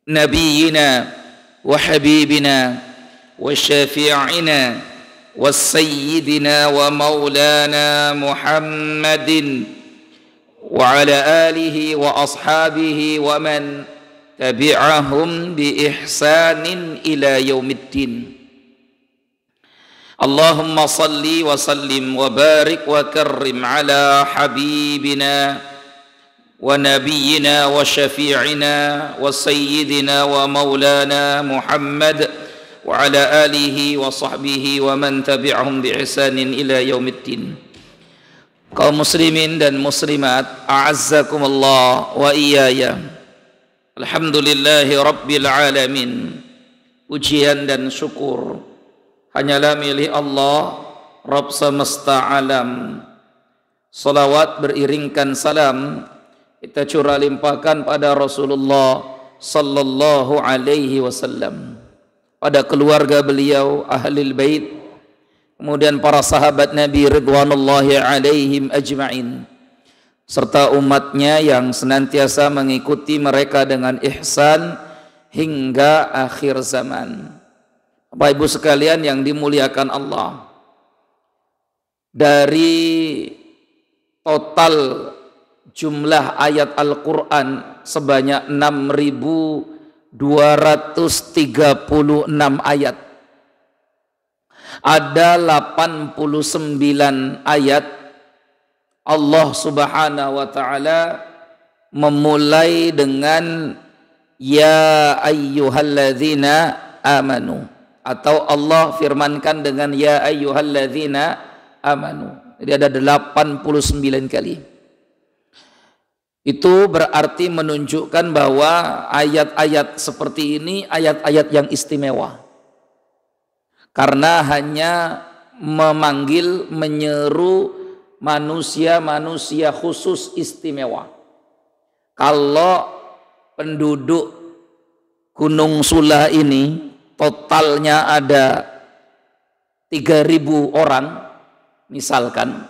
نبينا وحبيبنا وشفيعنا وسيدنا ومولانا محمد وعلى آله وأصحابه ومن تبعهم بإحسان إلى يوم الدين. اللهم صل وسلم وبارك وكرم على حبيبنا ونبينا وشفيعنا وسيدنا ومولانا محمد وعلى آله وصحبه ومن تبعهم بإحسان إلى يوم الدين. Kaum muslimin dan muslimat, a'azzakumullah wa iyaya. Alhamdulillahi rabbil alamin. Pujian dan syukur hanyalah milik Allah, Rabb semesta alam. Salawat beriringkan salam kita curah limpahkan pada Rasulullah sallallahu alaihi wasallam, pada keluarga beliau, ahlul bait, kemudian para sahabat Nabi ridwanullahi alaihim ajma'in, serta umatnya yang senantiasa mengikuti mereka dengan ihsan hingga akhir zaman. Bapak Ibu sekalian yang dimuliakan Allah, dari total jumlah ayat Al-Quran sebanyak 6.236 ayat, ada 89 ayat Allah subhanahu wa ta'ala memulai dengan ya ayyuhalladzina amanu, atau Allah firmankan dengan ya ayyuhalladzina amanu. Jadi ada 89 kali. Itu berarti menunjukkan bahwa ayat-ayat seperti ini ayat-ayat yang istimewa, karena hanya memanggil, menyeru manusia-manusia khusus istimewa. Kalau penduduk Gunung Sula ini totalnya ada 3.000 orang misalkan,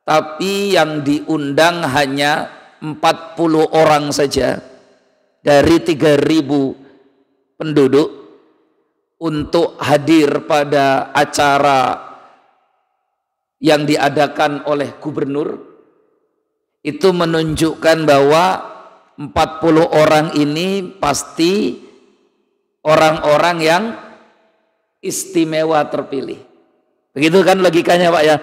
tapi yang diundang hanya 40 orang saja dari 3.000 penduduk untuk hadir pada acara yang diadakan oleh gubernur. Itu menunjukkan bahwa 40 orang ini pasti orang-orang yang istimewa terpilih. Begitu kan logikanya Pak ya?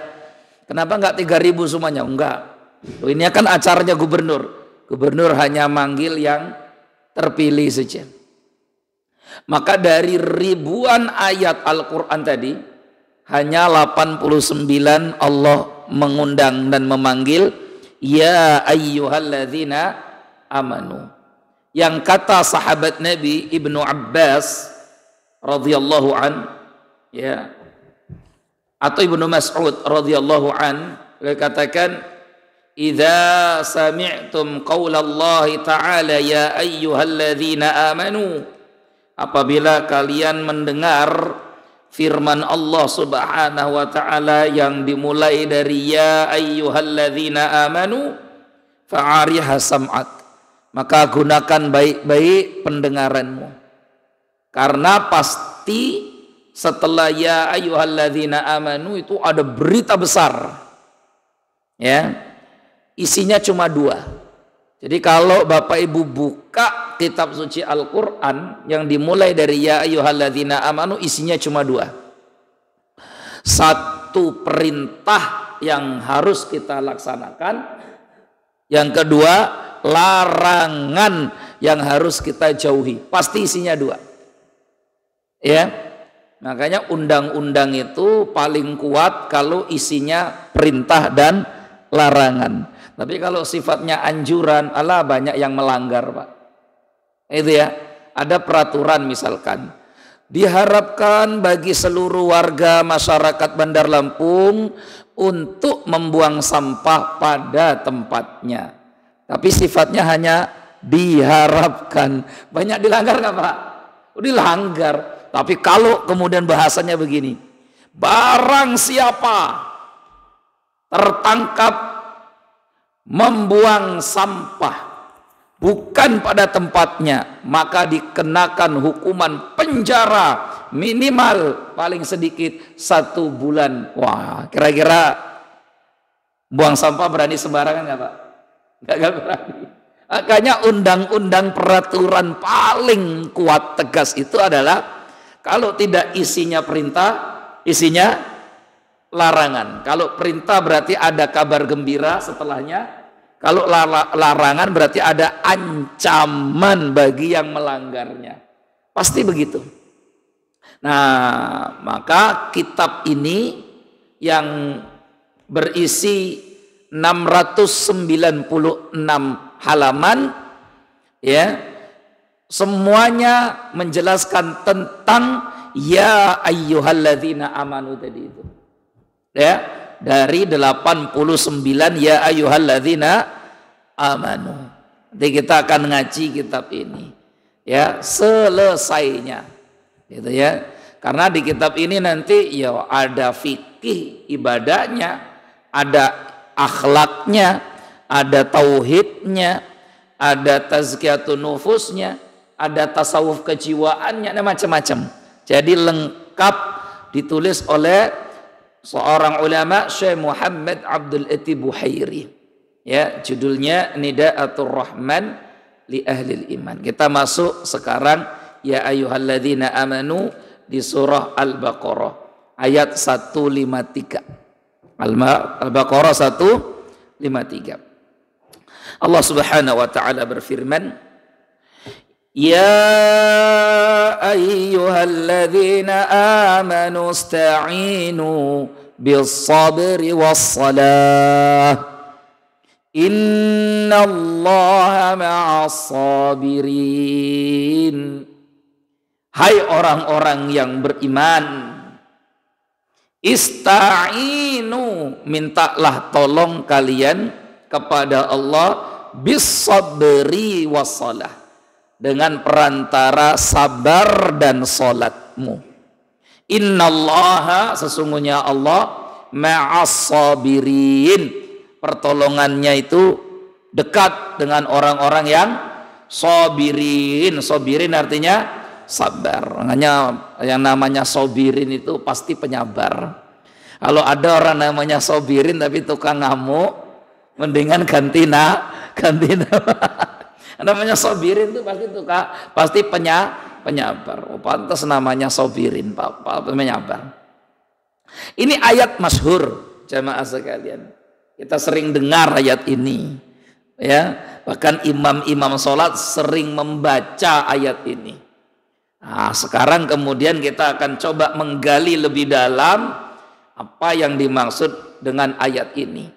Kenapa enggak 3.000 semuanya? Enggak. Ini kan acaranya gubernur. Gubernur hanya manggil yang terpilih saja. Maka dari ribuan ayat Al-Quran tadi, hanya 89 Allah mengundang dan memanggil ya ayyuhalladzina amanu. Yang kata sahabat Nabi Ibnu Abbas radhiyallahu an, ya, atau Ibnu Mas'ud radhiyallahu an, beliau katakan idza sami'tum qaulallahi ta'ala ya ayyuhalladzina amanu, apabila kalian mendengar firman Allah subhanahu wa ta'ala yang dimulai dari ya ayyuhalladzina amanu fa'ariha sam'ak, maka gunakan baik-baik pendengaranmu, karena pasti setelah ya ayyuhalladzina amanu itu ada berita besar, ya. Isinya cuma 2. Jadi kalau Bapak Ibu buka kitab suci Al-Quran yang dimulai dari ya ayyuhalladzina amanu, isinya cuma 2. Satu, perintah yang harus kita laksanakan. Yang kedua, larangan yang harus kita jauhi. Pasti isinya 2. Ya. Makanya undang-undang itu paling kuat kalau isinya perintah dan larangan. Tapi kalau sifatnya anjuran, Allah banyak yang melanggar Pak. Itu ya, ada peraturan misalkan, diharapkan bagi seluruh warga masyarakat Bandar Lampung untuk membuang sampah pada tempatnya. Tapi sifatnya hanya diharapkan. Banyak dilanggar nggak Pak? Dilanggar. Tapi kalau kemudian bahasanya begini, barang siapa tertangkap membuang sampah bukan pada tempatnya, maka dikenakan hukuman penjara minimal paling sedikit 1 bulan. Wah, kira-kira buang sampah berani sembarangan nggak Pak? Nggak berani. Makanya undang-undang peraturan paling kuat tegas itu adalah kalau tidak isinya perintah, isinya larangan. Kalau perintah berarti ada kabar gembira setelahnya. Kalau larangan berarti ada ancaman bagi yang melanggarnya. Pasti begitu. Nah, maka kitab ini yang berisi 696 halaman, ya, semuanya menjelaskan tentang ya ayyuhalladzina amanu tadi itu. Ya, dari 89 ya ayyuhalladzina amanu. Nanti kita akan ngaji kitab ini. Ya, selesainya. Gitu ya. Karena di kitab ini nanti ya ada fikih ibadahnya, ada akhlaknya, ada tauhidnya, ada tazkiyatun nufusnya, ada tasawuf kejiwaannya, ada macam-macam. Jadi lengkap, ditulis oleh seorang ulama, Syekh Muhammad Abdul Ati Buhairi. Ya, judulnya Nida'atul Rahman li Ahlil Iman. Kita masuk sekarang ya ayyuhalladzina amanu di surah Al-Baqarah ayat 153. Al-Baqarah 153. Allah Subhanahu wa taala berfirman, ya ayyuhalladzina amanu ista'inu bis-sabri was-salah innallaha ma'as-sabirin. Hai orang-orang yang beriman, ista'inu, mintalah tolong kalian kepada Allah bis-sabri was-salah, dengan perantara sabar dan salatmu. Innallaha, sesungguhnya Allah, ma'as-sabirin, pertolongannya itu dekat dengan orang-orang yang sabirin. Sabirin artinya sabar. Makanya yang namanya sabirin itu pasti penyabar. Kalau ada orang namanya sabirin tapi tukang ngamuk, mendingan ganti nama. Namanya sabirin itu pasti penyabar. Oh, pantas namanya sabirin, Pak, penyabar. Ini ayat masyhur, jamaah sekalian. Kita sering dengar ayat ini, ya. Bahkan imam-imam sholat sering membaca ayat ini. Nah, sekarang kemudian kita akan coba menggali lebih dalam apa yang dimaksud dengan ayat ini.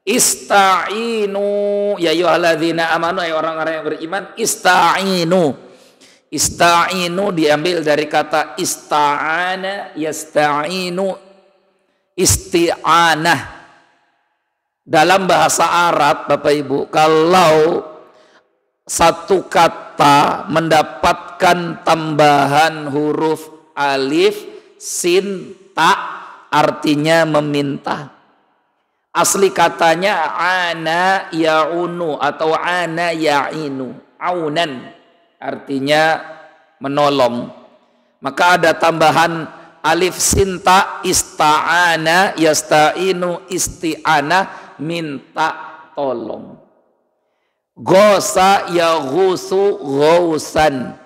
Ista'inu ya ayyuhalladzina amanu, ya orang-orang yang beriman, ista'inu. Ista'inu diambil dari kata ista'ana, yasta'inu, isti'anah. Dalam bahasa Arab, Bapak Ibu, kalau satu kata mendapatkan tambahan huruf alif, sin, ta, artinya meminta. Asli katanya ana ya'unu atau ana ya'inu, aunan, artinya menolong. Maka ada tambahan alif, sin, ta, ista'ana, yasta'inu, isti'ana, minta tolong. Ghosa yaghusu ghausan,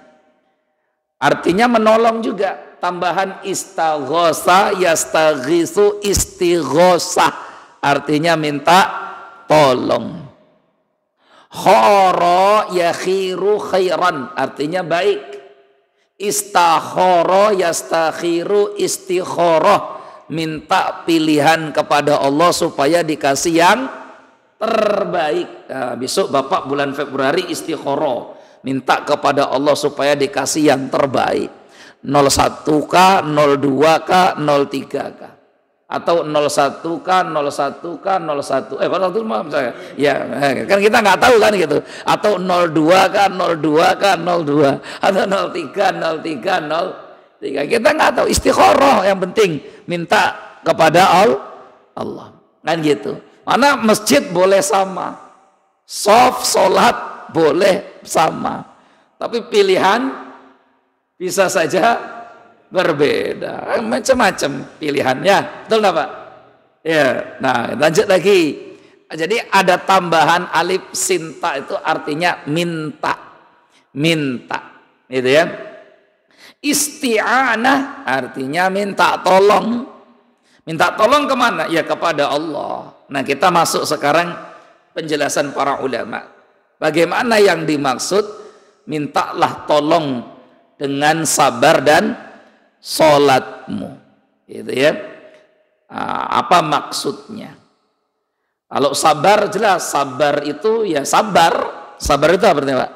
artinya menolong juga. Tambahan istaghosa yastaghisu istighosa, artinya minta tolong. Khara yakhiru khairan, artinya baik. Istakhara yastakhiru istikharah, minta pilihan kepada Allah supaya dikasih yang terbaik. Nah, besok Bapak bulan Februari istikharah, minta kepada Allah supaya dikasih yang terbaik. 01K, 02K, 03K, atau 01K, 01K, 01. Kalau itu maaf saya. Ya, kan kita nggak tahu kan gitu. Atau 02K, 02K, 02, atau 03, 03, 03. Kita nggak tahu. Istikharah yang penting minta kepada Allah. Kan gitu. Mana masjid boleh sama. Soft, sholat boleh sama. Tapi pilihan bisa saja berbeda. Macam-macam pilihannya. Betul nggak Pak? Ya. Nah, lanjut lagi. Jadi ada tambahan alif sinta itu artinya minta. Minta. Gitu ya. Isti'anah artinya minta tolong. Minta tolong kemana? Ya kepada Allah. Nah, kita masuk sekarang penjelasan para ulama. Bagaimana yang dimaksud mintalah tolong dengan sabar dan sholatmu. Gitu ya. Apa maksudnya? Kalau sabar jelas, sabar itu ya sabar. Sabar itu apa artinya Pak?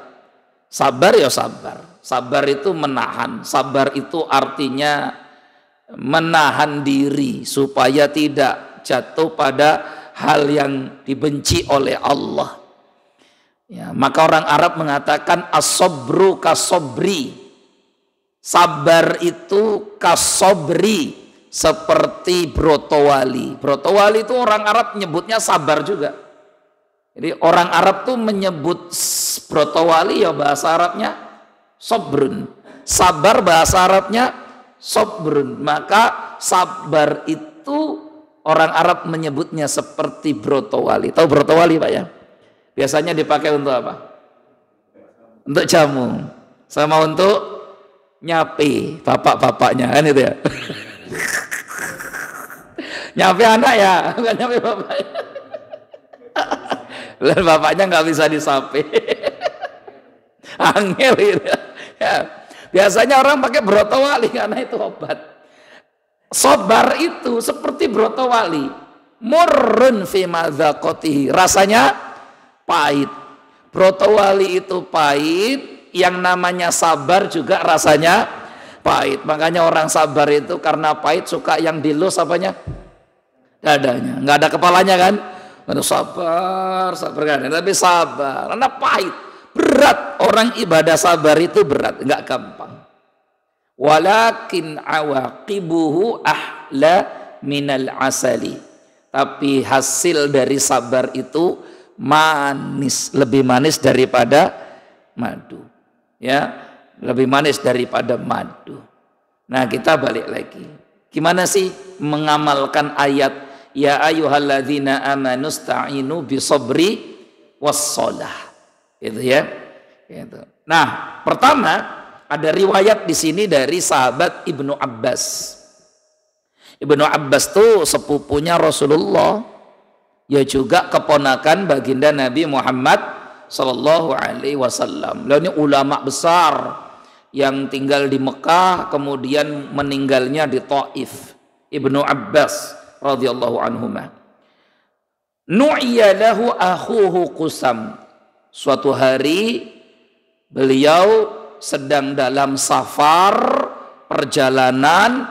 Sabar ya sabar. Sabar itu menahan. Sabar itu artinya menahan diri supaya tidak jatuh pada hal yang dibenci oleh Allah. Ya, maka orang Arab mengatakan as-sabru kasobri. Sabar itu kasobri, seperti brotowali. Brotowali itu orang Arab nyebutnya sabar juga. Jadi orang Arab tuh menyebut brotowali ya bahasa Arabnya sobrun. Sabar bahasa Arabnya sobrun. Maka sabar itu orang Arab menyebutnya seperti brotowali. Tahu brotowali Pak ya? Biasanya dipakai untuk apa? Untuk jamu. Sama untuk nyapi bapak-bapaknya kan itu ya. Nyapi anak ya, bukan nyapi bapaknya. Dan bapaknya nggak bisa disapi. Angel gitu ya. Biasanya orang pakai brotowali karena itu obat. Sobar itu seperti brotowali. Murrun fi madzaqatihi. Rasanya pahit. Brotowali itu pahit. Yang namanya sabar juga rasanya pahit. Makanya orang sabar itu karena pahit suka yang dilus apanya? Dadanya. Nggak ada kepalanya kan? Sabar, sabar kan? Tapi sabar. Karena pahit. Berat. Orang ibadah sabar itu berat. Nggak gampang. Walakin awaqibuhu ahla minal asali. Tapi hasil dari sabar itu manis. Lebih manis daripada madu. Ya, lebih manis daripada madu. Nah, kita balik lagi. Gimana sih mengamalkan ayat ya ayyuhalladzina amanu sta'inu bisabri wasshalah. Gitu ya. Gitu. Nah, pertama ada riwayat di sini dari sahabat Ibnu Abbas. Ibnu Abbas tuh sepupunya Rasulullah. Ya juga keponakan baginda Nabi Muhammad Sallallahu Alaihi Wasallam. Lalu ini ulama besar yang tinggal di Mekah kemudian meninggalnya di Taif. Ibnu Abbas radhiyallahu anhuma. Nu'ya lahu akhuhu Qusam. Suatu hari beliau sedang dalam safar perjalanan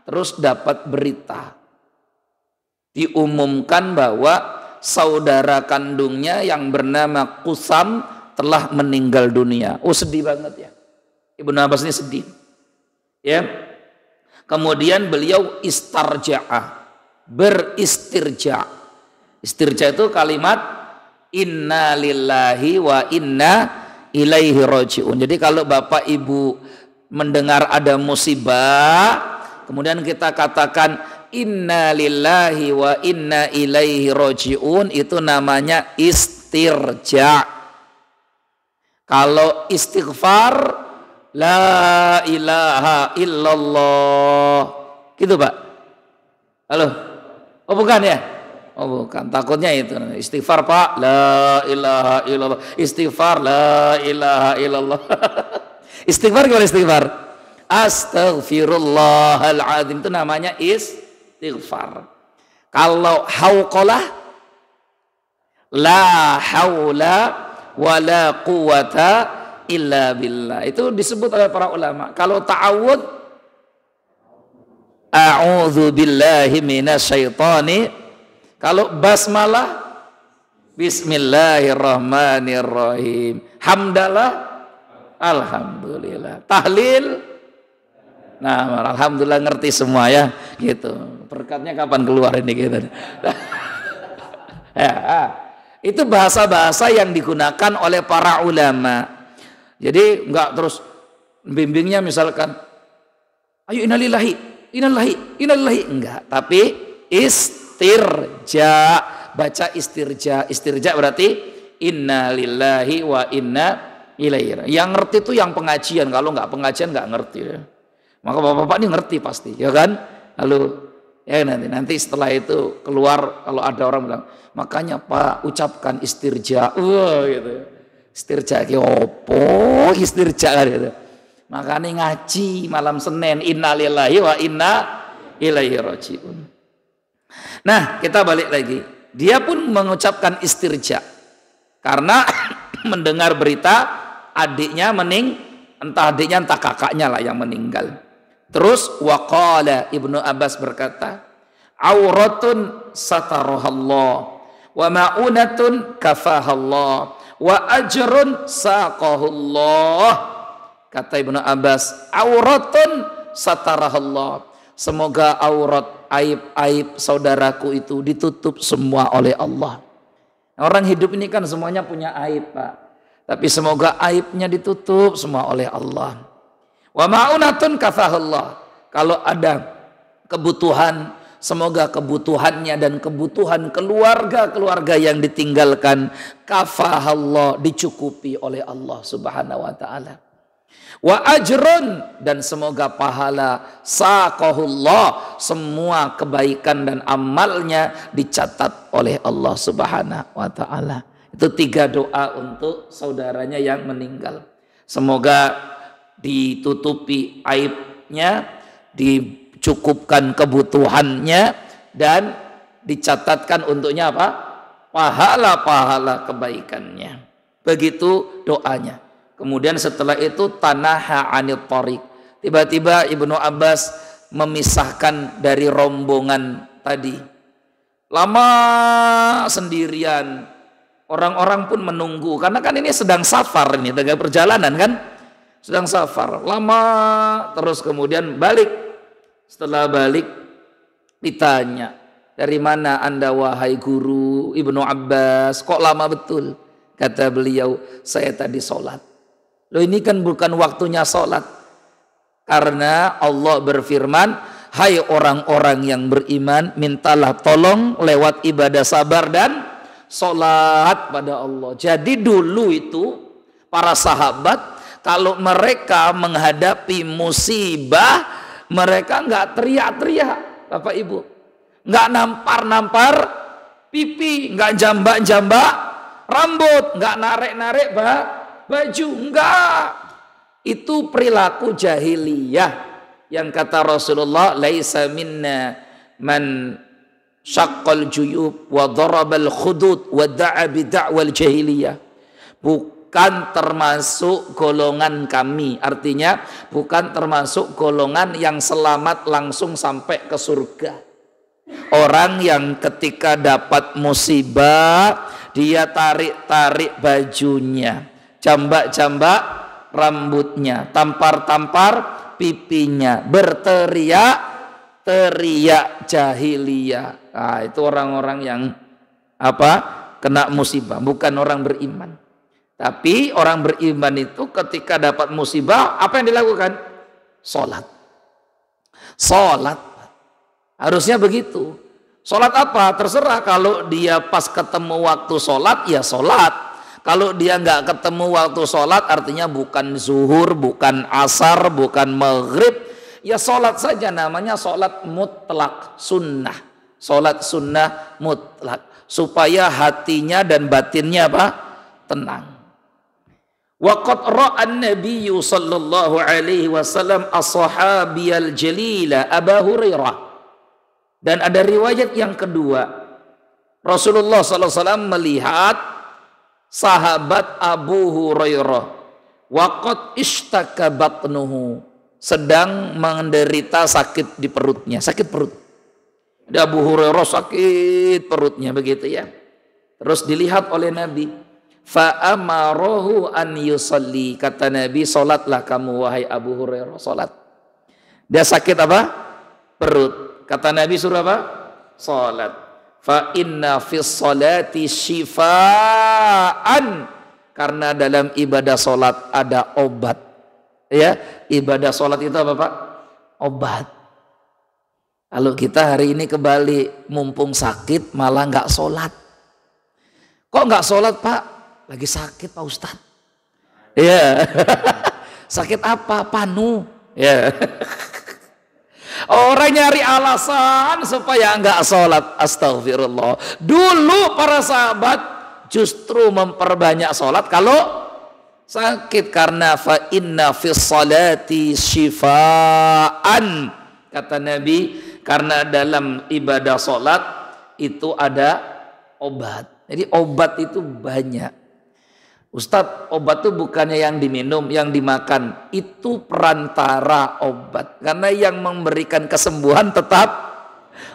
terus dapat berita. Diumumkan bahwa saudara kandungnya yang bernama Qusam telah meninggal dunia. Oh, sedih banget ya. Ibnu Abbas ini sedih. Ya. Kemudian beliau istarja'a, beristirja. Istirja itu kalimat inna lillahi wa inna ilaihi raji'un. Jadi kalau Bapak Ibu mendengar ada musibah, kemudian kita katakan inna lillahi wa inna ilaihi raji'un, itu namanya istirja. Kalau istighfar la ilaha illallah gitu Pak. Halo? Oh bukan ya? Oh bukan, takutnya itu istighfar Pak, la ilaha illallah. Istighfar la ilaha illallah. Istighfar gimana istighfar? Astaghfirullahaladzim, itu namanya istighfar. Kalau hauqalah la haula wala quwata illa billah, itu disebut oleh para ulama. Kalau ta'awud a'udzu billahi minasyaitani. Kalau basmalah bismillahirrahmanirrahim. Hamdalah alhamdulillah. Tahlil, nah alhamdulillah ngerti semua ya gitu. Berkatnya kapan keluar ini gitu. Ya, Itu bahasa-bahasa yang digunakan oleh para ulama. Jadi enggak terus bimbingnya misalkan, ayo innalillahi, innalillahi, enggak. Tapi istirja, baca istirja. Istirja berarti innalillahi wa inna ilaihi. Yang ngerti itu yang pengajian, kalau enggak pengajian enggak ngerti. Maka bapak-bapak ini ngerti pasti, ya kan? Lalu ya nanti setelah itu keluar kalau ada orang bilang, makanya Pak ucapkan istirja, gitu. Istirja ki opo istirja gitu. Makanya ngaji malam Senin innalillahi wa inna ilaihi rajiun. Nah, kita balik lagi. Dia pun mengucapkan istirja karena mendengar berita adiknya entah adiknya entah kakaknya lah yang meninggal. Terus waqala Ibnu Abbas berkata, auratun satarahallah wa ma'unatun kafahallah wa ajrun saqahullah. Kata Ibnu Abbas, auratun satarahallah, semoga aurat, aib-aib saudaraku itu ditutup semua oleh Allah. Orang hidup ini kan semuanya punya aib, Pak, tapi semoga aibnya ditutup semua oleh Allah. Wa ma'unatun kafahullah, kalau ada kebutuhan, semoga kebutuhannya dan kebutuhan keluarga yang ditinggalkan kafahallah, dicukupi oleh Allah Subhanahu wa taala. Wa ajrun, dan semoga pahala saqahullah, semua kebaikan dan amalnya dicatat oleh Allah Subhanahu wa taala. Itu 3 doa untuk saudaranya yang meninggal. Semoga ditutupi aibnya, dicukupkan kebutuhannya, dan dicatatkan untuknya apa? Pahala-pahala kebaikannya. Begitu doanya. Kemudian setelah itu tanaha anil tariq. Tiba-tiba Ibnu Abbas memisahkan dari rombongan tadi. Lama sendirian. Orang-orang pun menunggu karena kan ini sedang safar, ini tengah perjalanan kan? Sedang safar, lama terus kemudian balik. Setelah balik ditanya, dari mana Anda wahai guru Ibnu Abbas, kok lama betul? Kata beliau, saya tadi sholat. Loh, ini kan bukan waktunya sholat, karena Allah berfirman, hai orang-orang yang beriman, mintalah tolong lewat ibadah sabar dan sholat pada Allah. Jadi dulu itu para sahabat kalau mereka menghadapi musibah, mereka nggak teriak-teriak, Bapak Ibu, nggak nampar-nampar pipi, nggak jambak-jambak rambut, nggak narik-narik baju, enggak. Itu perilaku jahiliyah yang kata Rasulullah, laisa minna man syaqqal juyub wa darabal khudud wa da'a bid'awal jahiliyah. Bukan termasuk golongan kami, artinya bukan termasuk golongan yang selamat langsung sampai ke surga. Orang yang ketika dapat musibah dia tarik-tarik bajunya, jambak-jambak rambutnya, tampar-tampar pipinya, berteriak jahiliyah. Nah, itu orang-orang yang kena musibah, bukan orang beriman. Tapi orang beriman itu ketika dapat musibah, apa yang dilakukan? Sholat. Harusnya begitu. Sholat apa? Terserah, kalau dia pas ketemu waktu sholat, ya sholat. Kalau dia nggak ketemu waktu sholat, artinya bukan zuhur, bukan asar, bukan maghrib, ya sholat saja, namanya sholat mutlak sunnah. Sholat sunnah mutlak, supaya hatinya dan batinnya tenang. Waqad ra'an nabiyyu sallallahu alaihi wasallam as-sahabiyal jalila Abu Hurairah. Dan ada riwayat yang kedua, Rasulullah sallallahu alaihi wasallam melihat sahabat Abu Hurairah, waqad ishtaka batnuhu, sedang menderita sakit di perutnya, sakit perut. Ada Abu Hurairah sakit perutnya begitu ya. Terus dilihat oleh Nabi. Fa amarahu an yusalli, kata Nabi, salatlah kamu wahai Abu Hurairah, salat. Dia sakit apa? Perut. Kata Nabi suruh apa? Salat. fa inna fis salati syifaan, karena dalam ibadah salat ada obat. Ya, ibadah salat itu apa Pak? Obat. Kalau kita hari ini kebalik, mumpung sakit malah nggak salat. Kok nggak salat Pak? Lagi sakit Pak Ustadz. Ya. Sakit apa? Panu. Ya. Orang nyari alasan supaya enggak sholat. Astagfirullah. Dulu para sahabat justru memperbanyak sholat kalau sakit, karena fa inna fis salati syifaan, kata Nabi, karena dalam ibadah sholat itu ada obat. Jadi obat itu banyak. Ustadz, obat itu bukannya yang diminum, yang dimakan. Itu perantara obat. Karena yang memberikan kesembuhan tetap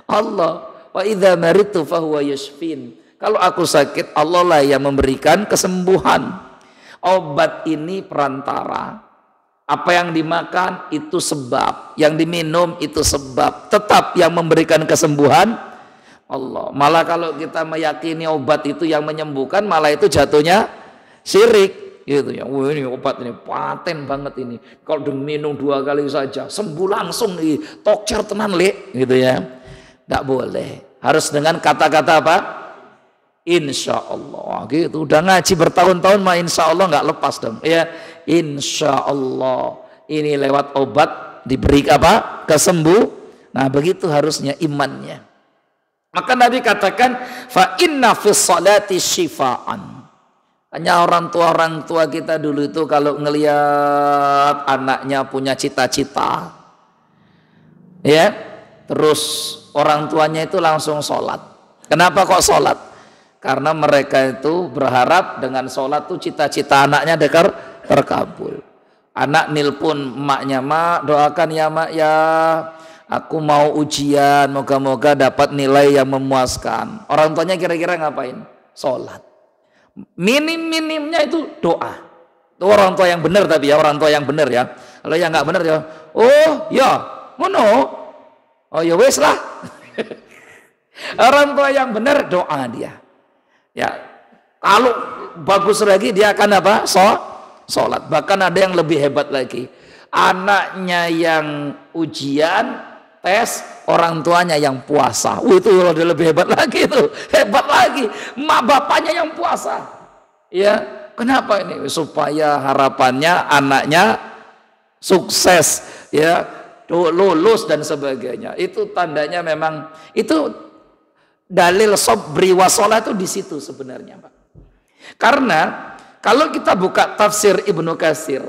Allah. Wa idza maritu fahuwa yashfin. Kalau aku sakit, Allah lah yang memberikan kesembuhan. Obat ini perantara. Apa yang dimakan itu sebab, yang diminum itu sebab. Tetap yang memberikan kesembuhan Allah. Malah kalau kita meyakini obat itu yang menyembuhkan, malah itu jatuhnya syirik gitu ya. Wah, ini obat ini paten banget ini. Kalau diminum 2 kali saja sembuh langsung nih. Tokcer tenan le gitu ya. Enggak boleh. Harus dengan kata-kata apa? Insya Allah gitu. Udah ngaji bertahun-tahun mah insya Allah nggak lepas dong. Ya, insya Allah. Ini lewat obat diberi apa? Kesembuh. Nah, begitu harusnya imannya. Maka Nabi katakan fa inna fis salati syifaan. Hanya orang tua kita dulu itu kalau ngelihat anaknya punya cita-cita, ya, terus orang tuanya itu langsung sholat. Kenapa kok sholat? Karena mereka itu berharap dengan sholat tuh cita-cita anaknya terkabul. Anak nilpun emaknya, mak doakan ya mak ya, aku mau ujian, moga-moga dapat nilai yang memuaskan. Orang tuanya kira-kira ngapain? Sholat. Minim-minimnya itu doa. Itu orang tua yang benar, tapi ya orang tua yang benar ya. Kalau yang nggak benar ya, oh ya, ngono, oh ya wes lah. Orang tua yang benar doa dia. Ya, kalau bagus lagi dia akan apa? Sholat. Bahkan ada yang lebih hebat lagi. Anaknya yang ujian, tes, orang tuanya yang puasa. Itu udah lebih hebat lagi itu. Hebat lagi. Mak bapaknya yang puasa. Ya, kenapa ini? Supaya harapannya anaknya sukses, ya, lulus dan sebagainya. Itu tandanya memang itu dalil sobri wasolah itu di situ sebenarnya, Pak. Karena kalau kita buka tafsir Ibnu Katsir,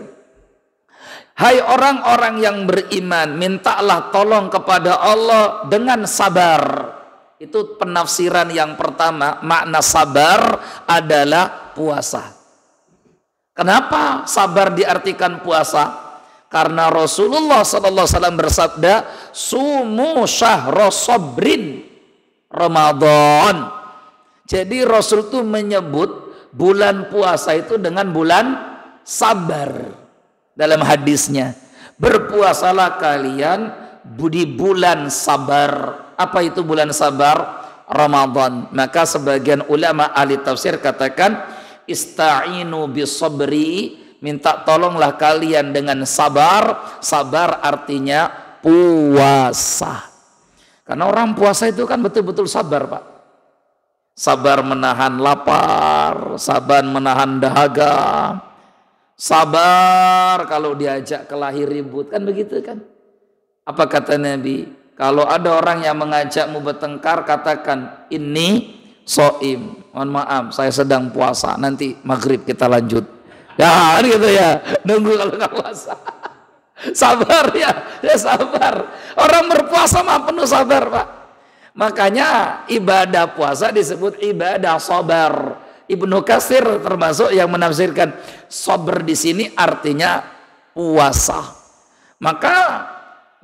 hai orang-orang yang beriman, mintalah tolong kepada Allah dengan sabar. Itu penafsiran yang pertama. Makna sabar adalah puasa. Kenapa sabar diartikan puasa? Karena Rasulullah SAW bersabda, sumu syahra sabrin Ramadan. Jadi Rasul itu menyebut bulan puasa itu dengan bulan sabar. Dalam hadisnya, berpuasalah kalian di bulan sabar. Apa itu bulan sabar? Ramadan. Maka sebagian ulama ahli tafsir katakan, ista'inu bisabri, minta tolonglah kalian dengan sabar. Sabar artinya puasa. Karena orang puasa itu kan betul-betul sabar, Pak. Sabar menahan lapar, sabar menahan dahaga, sabar kalau diajak kelahi ribut, kan begitu kan? Apa kata Nabi? Kalau ada orang yang mengajakmu bertengkar, katakan ini soim, mohon maaf saya sedang puasa, nanti maghrib kita lanjut. Ya gitu ya, nunggu kalau nggak puasa. Sabar ya sabar. Orang berpuasa mah penuh sabar, Pak. Makanya ibadah puasa disebut ibadah sabar. Ibnu Katsir termasuk yang menafsirkan sabar di sini artinya puasa. Maka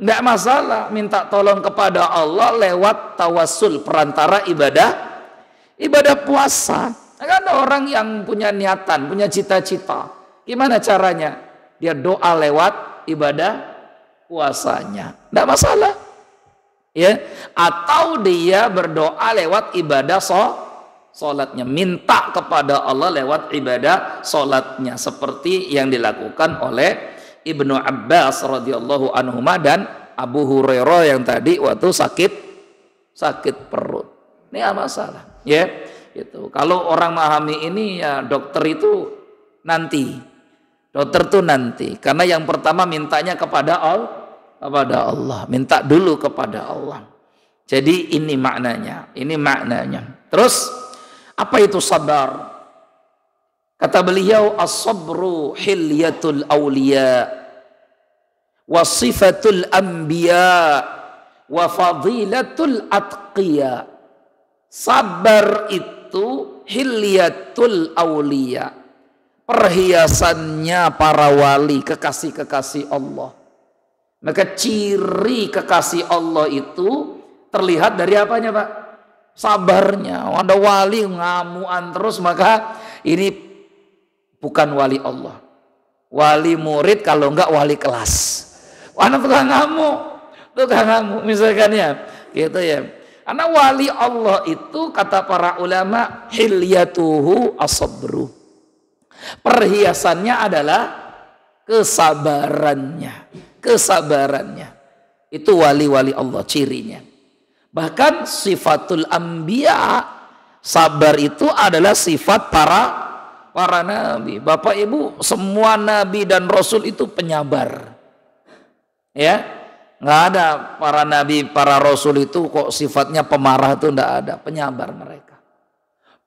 enggak masalah minta tolong kepada Allah lewat tawassul, perantara ibadah puasa. Ada orang yang punya niatan, punya cita-cita. Gimana caranya? Dia doa lewat ibadah puasanya. Enggak masalah. ya, atau dia berdoa lewat ibadah sholatnya, minta kepada Allah lewat ibadah sholatnya, seperti yang dilakukan oleh Ibnu Abbas radhiyallahu anhuma dan Abu Hurairah yang tadi waktu sakit perut. Ini apa masalah, ya? Gitu. Kalau orang memahami ini, ya dokter itu nanti. Dokter tuh nanti, karena yang pertama mintanya kepada Allah, minta dulu kepada Allah. Jadi ini maknanya, Terus apa itu sabar? Kata beliau, as-sabru hilyatul awliya wa sifatul anbiya wa fadilatul atqiya. Sabar itu hilyatul awliya, perhiasannya para wali, kekasih-kekasih Allah. Maka ciri kekasih Allah itu terlihat dari apanya, Pak? Sabarnya. Ada wali ngamuan terus, maka ini bukan wali Allah. Wali murid, kalau enggak wali kelas. Anak tukang ngamuk misalkan, ya, gitu ya. Karena wali Allah itu kata para ulama hilyatuhu as-sabru. Perhiasannya adalah kesabarannya. Itu wali-wali Allah cirinya. Bahkan sifatul anbiya, sabar itu adalah sifat para nabi. Bapak Ibu, semua nabi dan rasul itu penyabar. Ya, nggak ada para nabi, para rasul itu kok sifatnya pemarah, itu nggak ada, penyabar mereka.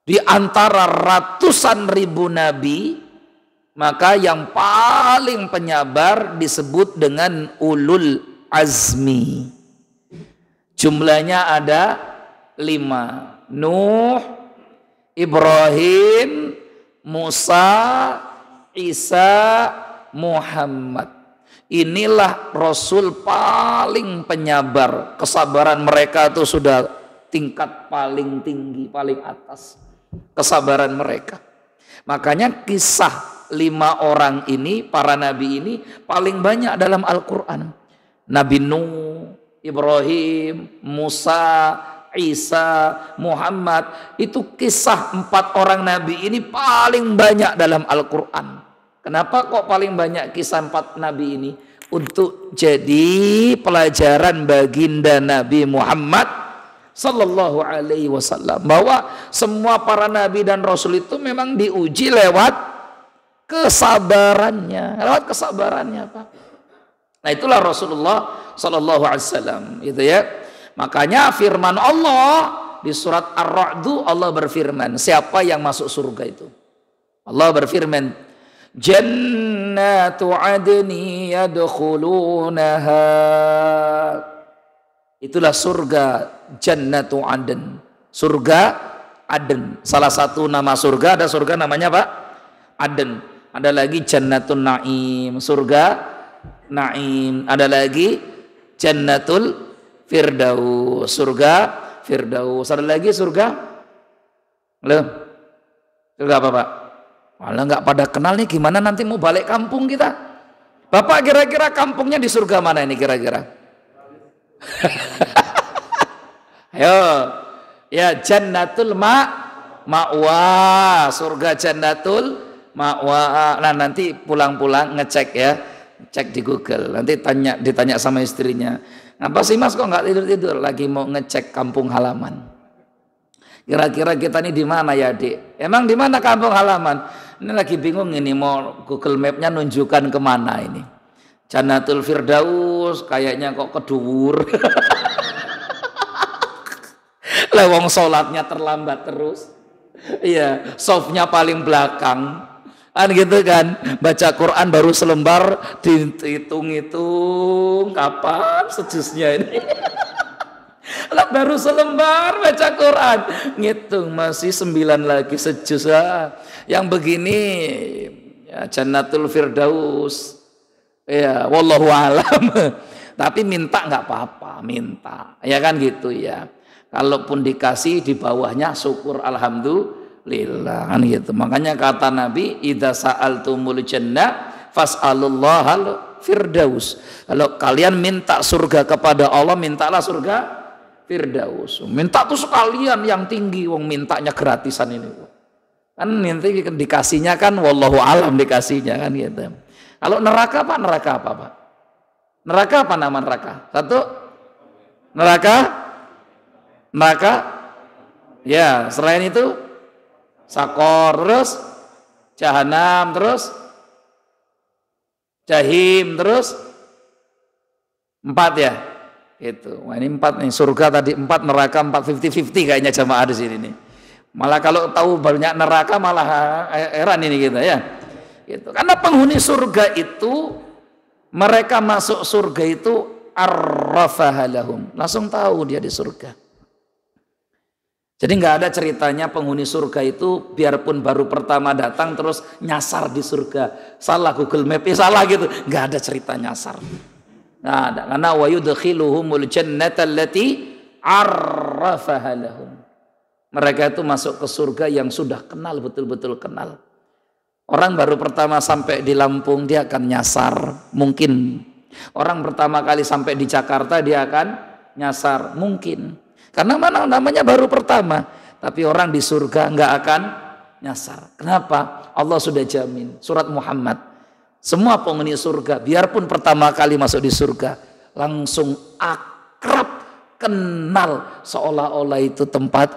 Di antara ratusan ribu nabi, maka yang paling penyabar disebut dengan ulul azmi. Jumlahnya ada 5. Nuh, Ibrahim, Musa, Isa, Muhammad. Inilah Rasul paling penyabar. Kesabaran mereka itu sudah tingkat paling tinggi, paling atas. Kesabaran mereka. Makanya kisah 5 orang ini, para nabi ini paling banyak dalam Al-Quran. Nabi Nuh, Ibrahim, Musa, Isa, Muhammad. Itu kisah 4 orang nabi ini paling banyak dalam Al-Quran. Kenapa kok paling banyak kisah 4 nabi ini? Untuk jadi pelajaran baginda Nabi Muhammad sallallahu alaihi wasallam, bahwa semua para nabi dan rasul itu memang diuji lewat kesabarannya, Pak. Nah, itulah Rasulullah sallallahu alaihi wasallam, gitu ya. Makanya firman Allah di surat Ar-Ra'd, Allah berfirman, siapa yang masuk surga itu? Allah berfirman, jannatu adni yadkhulunaha. Itulah surga, jannatu adn, surga Aden. Salah satu nama surga, ada surga namanya Pak Aden. Ada lagi Jannatul Naim, surga Naim. Ada lagi Jannatul Firdaus, surga Firdaus. Ada lagi surga, loh, surga apa Pak? Malah nggak pada kenal nih, gimana nanti mau balik kampung kita? Bapak kira-kira kampungnya di surga mana ini kira-kira? Ayo, ya Jannatul Ma'wa, surga Jannatul Ma'wa. Nah, nanti pulang-pulang ngecek ya, cek di Google. Nanti ditanya sama istrinya, ngapa sih Mas kok nggak tidur-tidur? Lagi mau ngecek kampung halaman. Kira-kira kita ini di mana ya, Dik? Emang di mana kampung halaman? Ini lagi bingung ini, mau Google Map-nya nunjukkan kemana ini. Jannatul Firdaus kayaknya kok keduwur. Lewong sholatnya terlambat terus. Iya, softnya paling belakang. Kan gitu kan. Baca Quran baru selembar, dihitung-hitung kapan sejusnya ini. Lah baru selembar baca Quran, ngitung masih 9 lagi sejus. Yang begini ya Jannatul Firdaus. Ya, wallahu alam. Tapi minta nggak apa-apa, minta. Ya kan gitu ya. Kalaupun dikasih di bawahnya syukur alhamdulillah kan gitu. Makanya kata Nabi, idza sa'altumul jannah fas'alullahal firdaus. Kalau kalian minta surga kepada Allah, mintalah surga Firdaus. Minta tuh sekalian yang tinggi, wong mintanya gratisan ini. Kan nanti dikasihnya kan wallahu alam dikasihnya kan gitu. Kalau neraka apa? Neraka apa, Pak? Neraka apa nama neraka? Satu, neraka, ya selain itu sakor, terus jahanam, terus jahim, terus 4 ya, gitu. Wah, ini 4 nih, surga tadi 4, neraka 4, 50-50 kayaknya jamaah di sini nih. Malah kalau tahu banyak neraka malah heran ini kita ya. Gitu. Karena penghuni surga itu, mereka masuk surga itu arrafahalahum, langsung tahu dia di surga. Jadi nggak ada ceritanya penghuni surga itu biarpun baru pertama datang terus nyasar di surga, salah Google Map, salah gitu, nggak ada cerita nyasar. Nggak ada, karena wa yudkhiluhumul jannata allati arrafahalahum. Mereka itu masuk ke surga yang sudah kenal, betul-betul kenal. Orang baru pertama sampai di Lampung dia akan nyasar, mungkin. Orang pertama kali sampai di Jakarta dia akan nyasar, mungkin. Karena mana namanya baru pertama. Tapi orang di surga nggak akan nyasar. Kenapa? Allah sudah jamin. Surat Muhammad. Semua penghuni surga, biarpun pertama kali masuk di surga, langsung akrab, kenal, seolah-olah itu tempat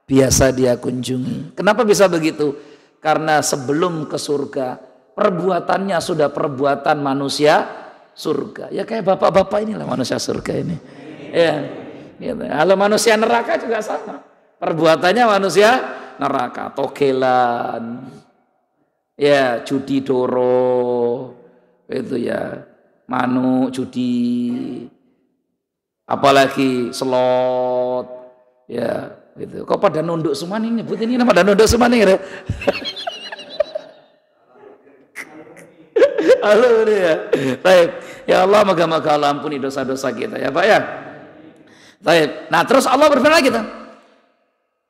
biasa dia kunjungi. Kenapa bisa begitu? Karena sebelum ke surga, perbuatannya sudah perbuatan manusia surga. Ya kayak bapak-bapak inilah manusia surga ini. Ya, gitu. Kalau manusia neraka juga sama. Perbuatannya manusia neraka, togelan, ya judi doro, itu ya, manu judi, apalagi slot, ya. Gitu. Kok pada nunduk semua nih, nyebut ini pada nunduk semua nih. Halo ya. Baik. Ya Allah, moga-moga Allah ampuni dosa-dosa kita ya Pak ya. Baik. Nah, terus Allah berfirman lagi tuh.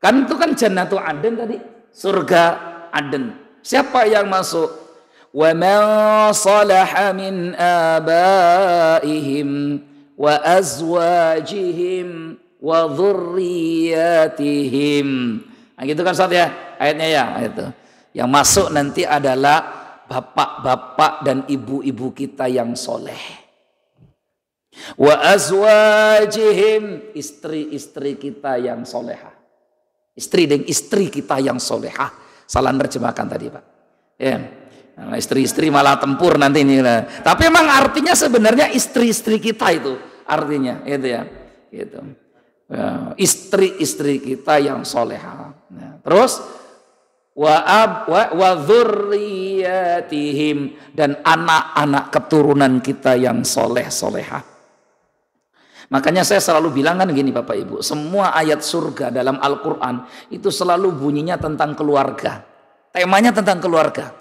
Kan itu kan jannatu Aden tadi, surga Aden. Siapa yang masuk? Wa man salaha min abaihim wa azwajihim wa dzurriyyatihim. Nah, gitu kan Ustaz ya ayatnya ya, itu. Yang masuk nanti adalah bapak-bapak dan ibu-ibu kita yang soleh. Wa azwajihim, istri-istri kita yang solehah. Istri dan istri kita yang solehah. Salah nerjemahkan tadi Pak. Ya. Nah, istri-istri malah tempur nanti ini. Tapi memang artinya sebenarnya istri-istri kita itu artinya, itu ya. Gitu. Ya, istri-istri kita yang soleha. Nah, terus wa dzurriyyatihim, dan anak-anak keturunan kita yang soleh-soleha. Makanya saya selalu bilang kan gini Bapak Ibu, semua ayat surga dalam Al-Quran itu selalu bunyinya tentang keluarga. Temanya tentang keluarga.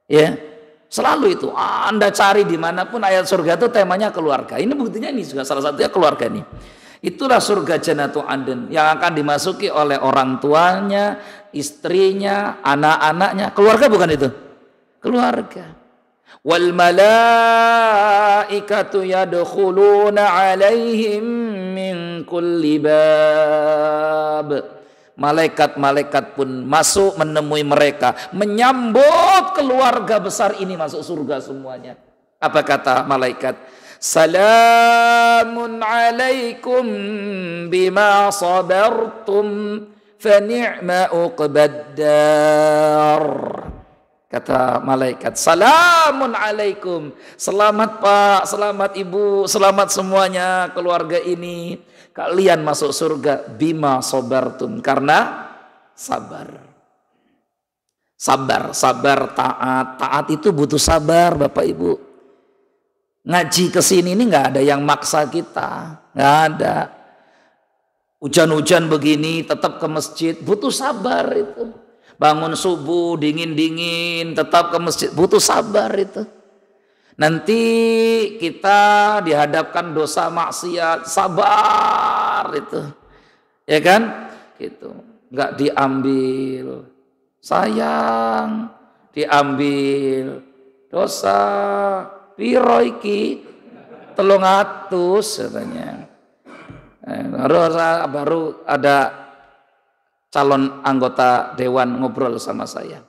Ya, selalu itu. Anda cari dimanapun ayat surga itu temanya keluarga. Ini buktinya ini juga salah satunya keluarga nih. Itulah surga Jannatu Aden yang akan dimasuki oleh orang tuanya, istrinya, anak-anaknya. Keluarga bukan itu? Keluarga. Wal malaikatu yadkhuluna alaihim min kulli bab. Malaikat-malaikat pun masuk menemui mereka, menyambut keluarga besar ini masuk surga semuanya. Apa kata malaikat? Salamun alaikum bima sabartum fa ni'ma uqbaddar. Kata malaikat, salamun alaikum, selamat Pak, selamat Ibu, selamat semuanya keluarga ini, kalian masuk surga bima sabartum, karena sabar. Sabar, taat itu butuh sabar Bapak Ibu. Ngaji ke sini ini nggak ada yang maksa kita, nggak ada. Hujan-hujan begini tetap ke masjid, butuh sabar itu. Bangun subuh dingin-dingin tetap ke masjid, butuh sabar itu. Nanti kita dihadapkan dosa maksiat, sabar itu, ya kan? Gitu, nggak diambil, sayang, diambil dosa. Piro iki 300 katanya. Baru ada calon anggota dewan ngobrol sama saya.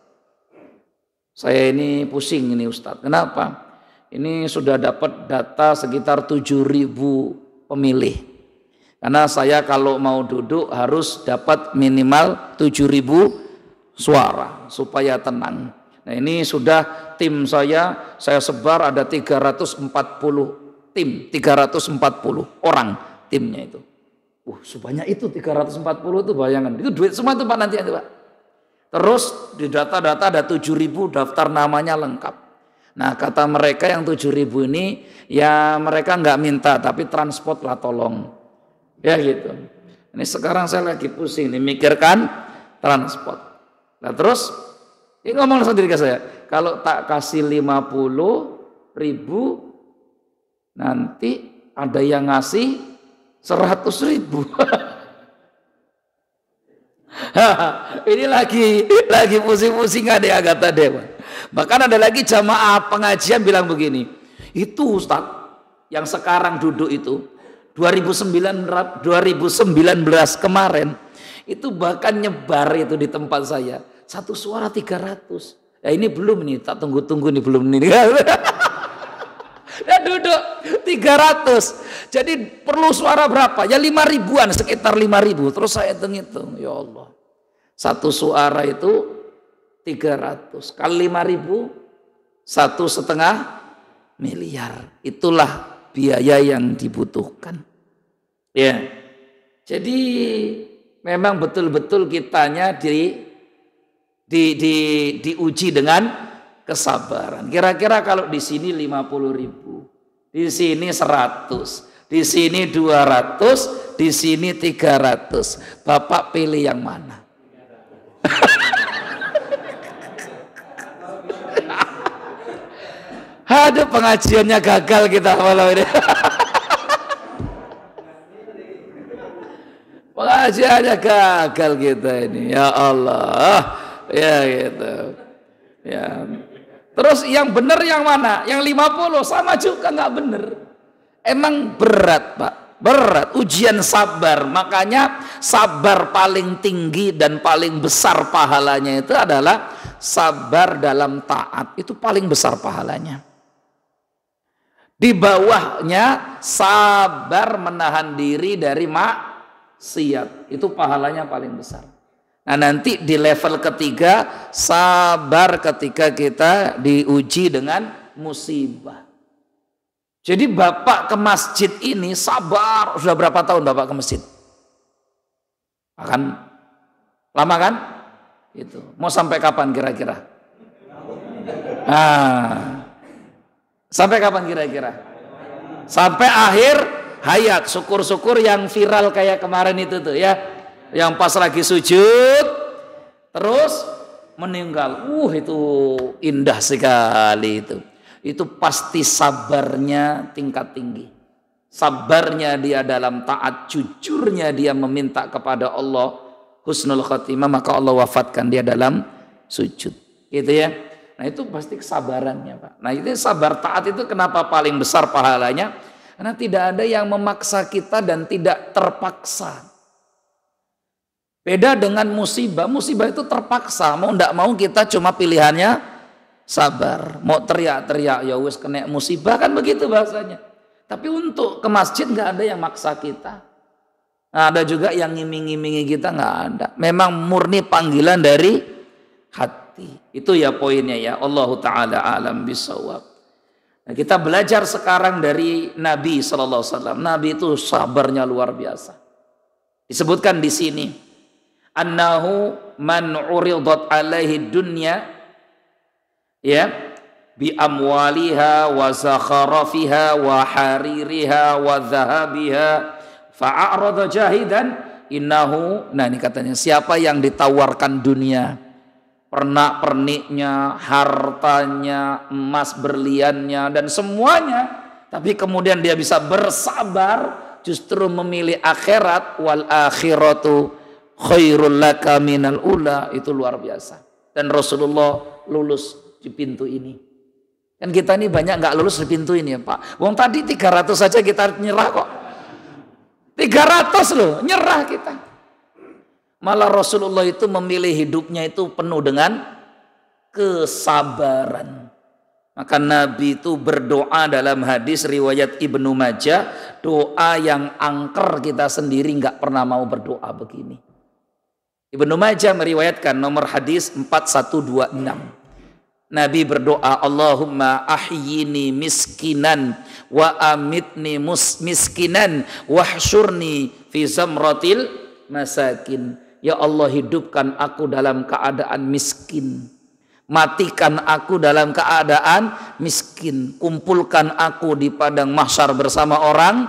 Saya ini pusing ini Ustadz. Kenapa? Ini sudah dapat data sekitar 7.000 pemilih. Karena saya kalau mau duduk harus dapat minimal 7.000 suara supaya tenang. Nah ini sudah tim saya sebar ada 340 tim, 340 orang timnya itu. Sebanyak itu 340 itu bayangan. Itu duit semua itu Pak nanti itu Pak. Terus di data-data ada 7.000 daftar namanya lengkap. Nah kata mereka yang 7.000 ini ya mereka nggak minta tapi transport lah tolong. Ya gitu. Ini sekarang saya lagi pusing nih mikirkan transport. Nah terus ini ngomong sendiri ke saya. Kalau tak kasih 50.000 nanti ada yang ngasih 100.000. Ini lagi pusing-pusing ada yang kata dewan. Bahkan ada lagi jamaah pengajian bilang begini, itu Ustadz yang sekarang duduk itu 2019 kemarin itu bahkan nyebar itu di tempat saya satu suara 300. Ya ini belum nih, tak tunggu-tunggu nih belum nih. Ya duduk 300. Jadi perlu suara berapa? Ya 5.000-an, sekitar 5.000. Terus saya hitung-hitung, ya Allah. Satu suara itu 300 kali 5.000 1,5 miliar. Itulah biaya yang dibutuhkan. Ya. Jadi memang betul-betul kitanya diuji dengan kesabaran. Kira-kira kalau di sini 50.000, di sini 100, di sini 200, di sini 300. Bapak pilih yang mana? Aduh pengajiannya gagal kita malam ini. Pengajiannya gagal kita ini. Ya Allah. Ya gitu. Ya. Terus yang benar yang mana? Yang 50 sama juga nggak benar. Emang berat Pak, berat ujian sabar. Makanya sabar paling tinggi dan paling besar pahalanya itu adalah sabar dalam taat. Itu paling besar pahalanya. Di bawahnya sabar menahan diri dari maksiat. Itu pahalanya paling besar. Nah nanti di level ketiga sabar ketika kita diuji dengan musibah. Jadi Bapak ke masjid ini sabar. Sudah berapa tahun Bapak ke masjid? Akan lama kan? Itu. Mau sampai kapan kira-kira? Nah, sampai kapan kira-kira? Sampai akhir hayat. Syukur-syukur yang viral kayak kemarin itu tuh ya. Yang pas lagi sujud terus meninggal. Itu indah sekali itu. Itu pasti sabarnya tingkat tinggi. Sabarnya dia dalam taat, jujurnya dia meminta kepada Allah husnul khatimah, maka Allah wafatkan dia dalam sujud. Gitu ya. Nah, itu pasti kesabarannya, Pak. Nah, itu sabar taat itu kenapa paling besar pahalanya? Karena tidak ada yang memaksa kita dan tidak terpaksa. Beda dengan musibah. Musibah itu terpaksa. Mau tidak mau kita cuma pilihannya sabar. Mau teriak-teriak ya wis kena musibah kan begitu bahasanya. Tapi untuk ke masjid nggak ada yang maksa kita. Nah, ada juga yang ngiming-ngimingi kita nggak ada. Memang murni panggilan dari hati. Itu ya poinnya ya. Allahu taala alam bisawab. Nah, kita belajar sekarang dari Nabi sallallahu alaihi wasallam. Nabi itu sabarnya luar biasa. Disebutkan di sini annahu man uridat alaihi dunya ya bi amwaliha wa zakharafiha wa haririha wa dhahabiha fa'arada jahidan innahu. Nah ini katanya siapa yang ditawarkan dunia, pernak-perniknya, hartanya, emas berliannya dan semuanya, tapi kemudian dia bisa bersabar justru memilih akhirat, wal akhiratu khairul laka minal ula, itu luar biasa. Dan Rasulullah lulus di pintu ini. Kan kita ini banyak nggak lulus di pintu ini ya Pak. Wong tadi 300 saja kita nyerah kok. 300 300 loh, nyerah kita. Malah Rasulullah itu memilih hidupnya itu penuh dengan kesabaran. Maka Nabi itu berdoa dalam hadis riwayat Ibnu Majah, doa yang angker kita sendiri nggak pernah mau berdoa begini. Ibnu Majah meriwayatkan nomor hadis 4126. Nabi berdoa, Allahumma ahyini miskinan wa amitni miskinan wahsyurni fi zamratil masakin. Ya Allah, hidupkan aku dalam keadaan miskin, matikan aku dalam keadaan miskin, kumpulkan aku di padang mahsyar bersama orang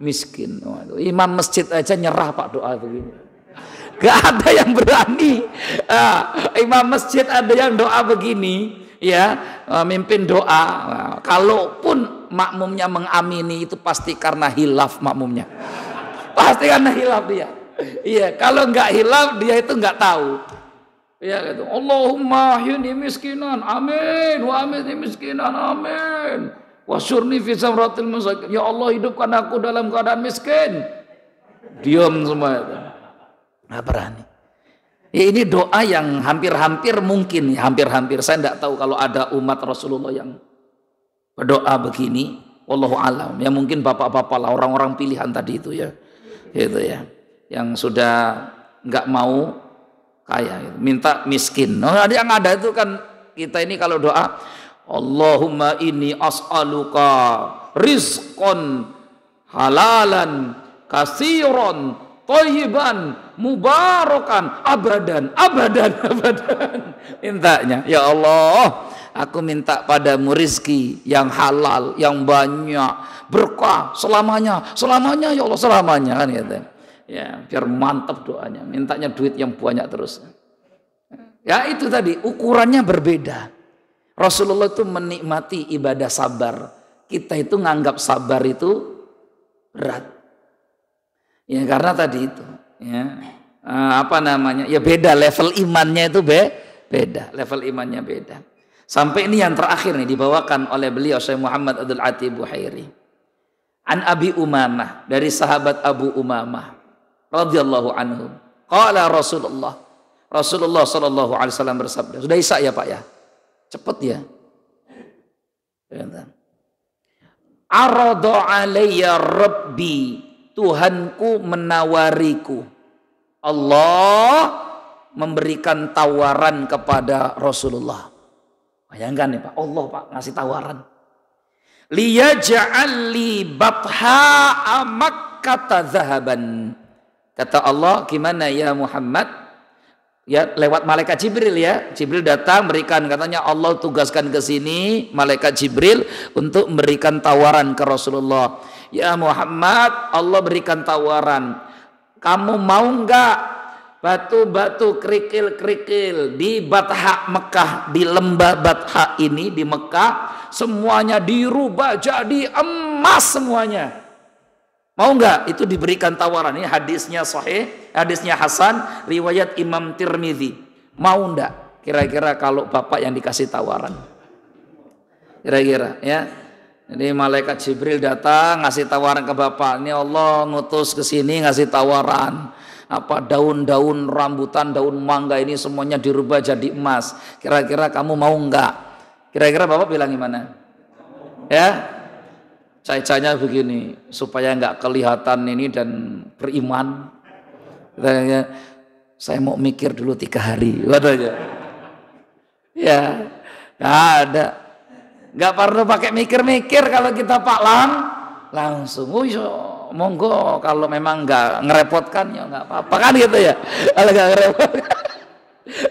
miskin. Waduh, imam masjid aja nyerah Pak doa begini. Gak ada yang berani. Imam masjid ada yang doa begini, ya, mimpin doa. Kalaupun makmumnya mengamini itu pasti karena hilaf makmumnya. Pasti karena hilaf dia. Iya, kalau nggak hilaf dia itu nggak tahu. Ya gitu. Allahumma ahyini miskinan, amin. Wa amitni miskinan, amin. Wasyurni fi samratil masakin. Ya Allah, hidupkan aku dalam keadaan miskin. Diam semua itu. Nggak berani. Ya, ini doa yang hampir-hampir mungkin, hampir-hampir. Saya nggak tahu kalau ada umat Rasulullah yang berdoa begini. Wallahu alam. Ya mungkin bapak-bapak lah, orang-orang pilihan tadi itu ya. Gitu ya. Yang sudah nggak mau kaya, minta miskin. Nah, yang ada itu kan kita ini kalau doa, Allahumma inni as'aluka rizqan halalan kasiron thayyiban mubarakan abadan. Mintanya, ya Allah, aku minta padamu rizki yang halal, yang banyak, berkah selamanya ya Allah, selamanya kan gitu. Ya, biar mantap doanya, mintanya duit yang banyak terus. Ya itu tadi, ukurannya berbeda. Rasulullah itu menikmati ibadah sabar. Kita itu nganggap sabar itu berat. Ya karena tadi itu, ya ya beda level imannya itu beda, level imannya beda. Sampai ini yang terakhir nih dibawakan oleh beliau Syekh Muhammad Abdul Atiq Buhairi. An Abi Umamah, dari sahabat Abu Umamah radhiyallahu anhu. Qala Rasulullah sallallahu alaihi wasallam bersabda. Sudah Isya ya Pak ya? Cepet ya. Arada alayya rabbi, Tuhanku menawariku. Allah memberikan tawaran kepada Rasulullah. Bayangkan nih Pak, Allah Pak ngasih tawaran. Liyaj'al li batha Makkah zahaban. Kata Allah, gimana ya Muhammad? Ya lewat malaikat Jibril ya. Jibril datang berikan, katanya Allah tugaskan ke sini malaikat Jibril untuk memberikan tawaran ke Rasulullah. Ya Muhammad, Allah berikan tawaran. Kamu mau enggak batu-batu kerikil-kerikil di Batha Mekah, di lembah Batha ini di Mekah semuanya dirubah jadi emas semuanya? Mau enggak? Itu diberikan tawaran. Ini hadisnya sahih, hadisnya hasan, riwayat Imam Tirmidzi. Mau enggak? Kira-kira kalau Bapak yang dikasih tawaran. Kira-kira ya. Jadi malaikat Jibril datang ngasih tawaran ke Bapak. Ini Allah ngutus ke sini ngasih tawaran. Apa daun-daun rambutan, daun mangga ini semuanya dirubah jadi emas. Kira-kira kamu mau enggak? Kira-kira Bapak bilang gimana? Ya? Cai-cainya begini supaya nggak kelihatan ini dan beriman. Saya mau mikir dulu 3 hari. Katanya. Ya, nggak ada. Nggak perlu pakai mikir-mikir kalau kita Pak langsung. Oh iya, monggo kalau memang nggak ngerepotkan ya nggak apa-apa kan gitu ya. Kalau nggak ngerepotkan.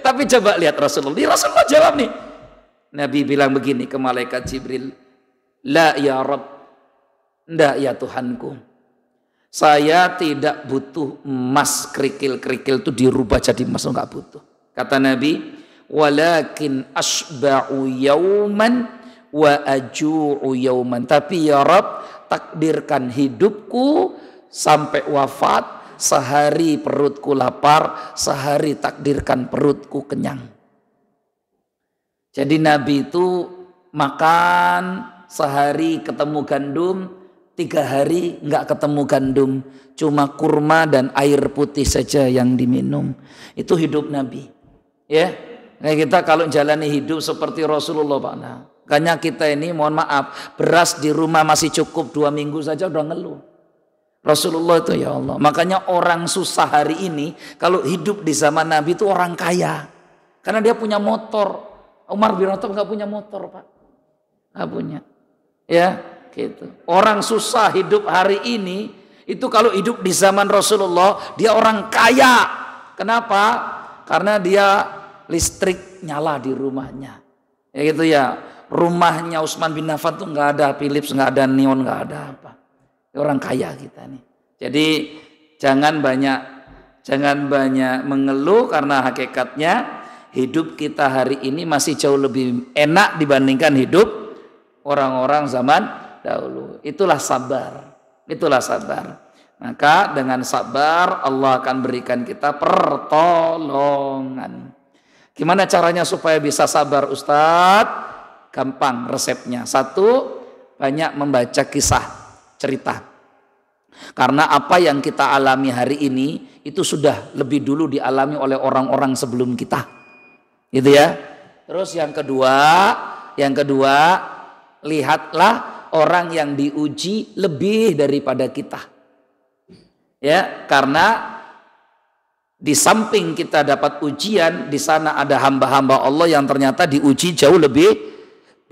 Tapi coba lihat Rasulullah jawab nih. Nabi bilang begini ke malaikat Jibril, la ya Rabb. Ndak ya Tuhanku, saya tidak butuh emas kerikil-kerikil itu dirubah jadi emas, enggak butuh. Kata Nabi, walakin asba'u yauman wa aju'u yauman. Tapi ya Rabb, takdirkan hidupku sampai wafat, sehari perutku lapar, sehari takdirkan perutku kenyang. Jadi Nabi itu makan sehari ketemu gandum, 3 hari nggak ketemu gandum, cuma kurma dan air putih saja yang diminum. Itu hidup Nabi. Ya, nah, kita kalau jalani hidup seperti Rasulullah Pak. Nah, makanya kita ini mohon maaf, beras di rumah masih cukup 2 minggu saja udah ngeluh. Rasulullah itu ya Allah. Makanya orang susah hari ini kalau hidup di zaman Nabi itu orang kaya. Karena dia punya motor. Umar bin Khattab nggak punya motor Pak. Nggak punya. Ya, gitu. Orang susah hidup hari ini itu kalau hidup di zaman Rasulullah dia orang kaya. Kenapa? Karena dia listrik nyala di rumahnya. Ya gitu ya. Rumahnya Utsman bin Affan tuh nggak ada Philips, nggak ada neon, nggak ada apa. Orang kaya kita nih. Jadi jangan banyak mengeluh karena hakikatnya hidup kita hari ini masih jauh lebih enak dibandingkan hidup orang-orang zaman dahulu. Itulah sabar. Itulah sabar. Maka dengan sabar Allah akan berikan kita pertolongan. Gimana caranya supaya bisa sabar Ustadz? Gampang resepnya. 1, banyak membaca kisah, cerita. Karena apa yang kita alami hari ini itu sudah lebih dulu dialami oleh orang-orang sebelum kita. Gitu ya. Terus yang kedua, lihatlah orang yang diuji lebih daripada kita. Ya, karena di samping kita dapat ujian, di sana ada hamba-hamba Allah yang ternyata diuji jauh lebih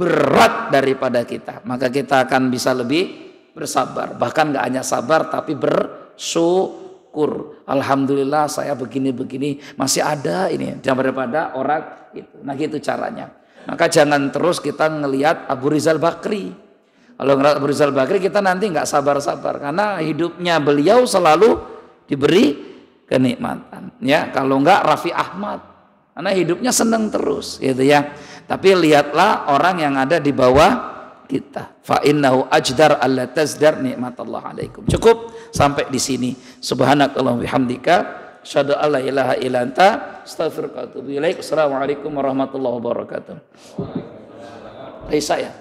berat daripada kita. Maka kita akan bisa lebih bersabar. Bahkan gak hanya sabar tapi bersyukur. Alhamdulillah saya begini-begini masih ada ini daripada orang itu. Nah gitu caranya. Maka jangan terus kita ngelihat Abu Rizal Bakri. Kalau ngelihat Abu Rizal Bakri kita nanti gak sabar-sabar. Karena hidupnya beliau selalu diberi kenikmatan. Ya, kalau enggak Raffi Ahmad. Karena hidupnya senang terus gitu ya. Tapi lihatlah orang yang ada di bawah kita. Fa innahu ajdar alla tazdar nikmatallah alaikum. Cukup sampai di sini. Subhanakallahumma bihamdika asyhadu an la ilaha illa anta astaghfiruka wa atubu ilaik. Assalamualaikum warahmatullahi wabarakatuh. Isa ya.